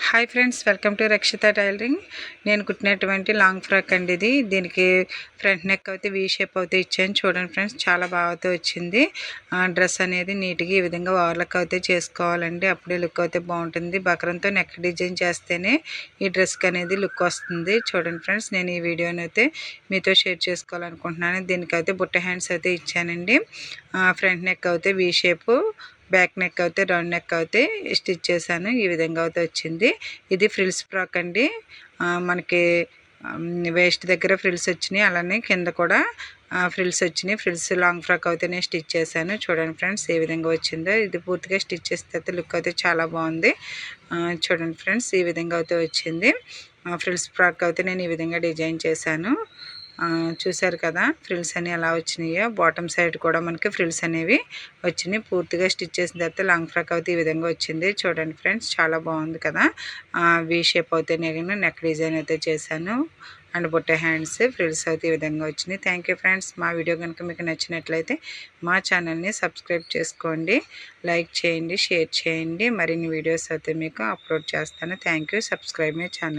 Hi friends, welcome to Rakshitha tailoring. నేను కుట్టినటువంటి long frock అండి ఇది. దీనికి ఫ్రంట్ నెక్ అయితే వీ షేప్ అయితే ఇచ్చాను. చూడండి ఫ్రెండ్స్, చాలా బాగా అయితే వచ్చింది. డ్రెస్ అనేది నీట్గా ఈ విధంగా ఓవర్లక్ అయితే చేసుకోవాలండి. అప్పుడే లుక్ అయితే బాగుంటుంది. బకరంతో నెక్ డిజైన్ చేస్తేనే ఈ డ్రెస్కి అనేది లుక్ వస్తుంది. చూడండి ఫ్రెండ్స్, నేను ఈ వీడియోని అయితే మీతో షేర్ చేసుకోవాలనుకుంటున్నాను. దీనికైతే బుట్ట హ్యాండ్స్ అయితే ఇచ్చానండి. ఫ్రంట్ నెక్ అయితే వీ షేపు, బ్యాక్ నెక్ అయితే రౌండ్ నెక్ అయితే స్టిచ్ చేశాను. ఈ విధంగా అయితే వచ్చింది. ఇది ఫ్రిల్స్ ఫ్రాక్ అండి. మనకి వేస్ట్ దగ్గర ఫ్రిల్స్ వచ్చినాయి, అలానే కింద కూడా ఫ్రిల్స్ వచ్చినాయి. ఫ్రిల్స్ లాంగ్ ఫ్రాక్ అయితే నేను స్టిచ్ చేశాను. చూడండి ఫ్రెండ్స్, ఏ విధంగా వచ్చిందో. ఇది పూర్తిగా స్టిచ్ చేస్తే లుక్ అయితే చాలా బాగుంది. చూడండి ఫ్రెండ్స్, ఈ విధంగా అయితే వచ్చింది. ఫ్రిల్స్ ఫ్రాక్ అయితే నేను ఈ విధంగా డిజైన్ చేశాను. చూసారు కదా ఫ్రిల్స్ అని ఎలా వచ్చినాయో. బాటమ్ సైడ్ కూడా మనకి ఫ్రిల్స్ అనేవి వచ్చినాయి. పూర్తిగా స్టిచ్ చేసిన తర్వాత లాంగ్ ఫ్రాక్ అయితే ఈ విధంగా వచ్చింది. చూడండి ఫ్రెండ్స్, చాలా బాగుంది కదా. వీ షేప్ అయితే నేను నెక్ డిజైన్ అయితే చేశాను. అండ్ బుట్ట హ్యాండ్స్, ఫ్రిల్స్ అయితే ఈ విధంగా వచ్చినాయి. Thank you friends. మా వీడియో కనుక మీకు నచ్చినట్లయితే మా ఛానల్ని సబ్స్క్రైబ్ చేసుకోండి, లైక్ చేయండి, షేర్ చేయండి. మరిన్ని వీడియోస్ అయితే మీకు అప్లోడ్ చేస్తాను. Thank you. Subscribe my channel.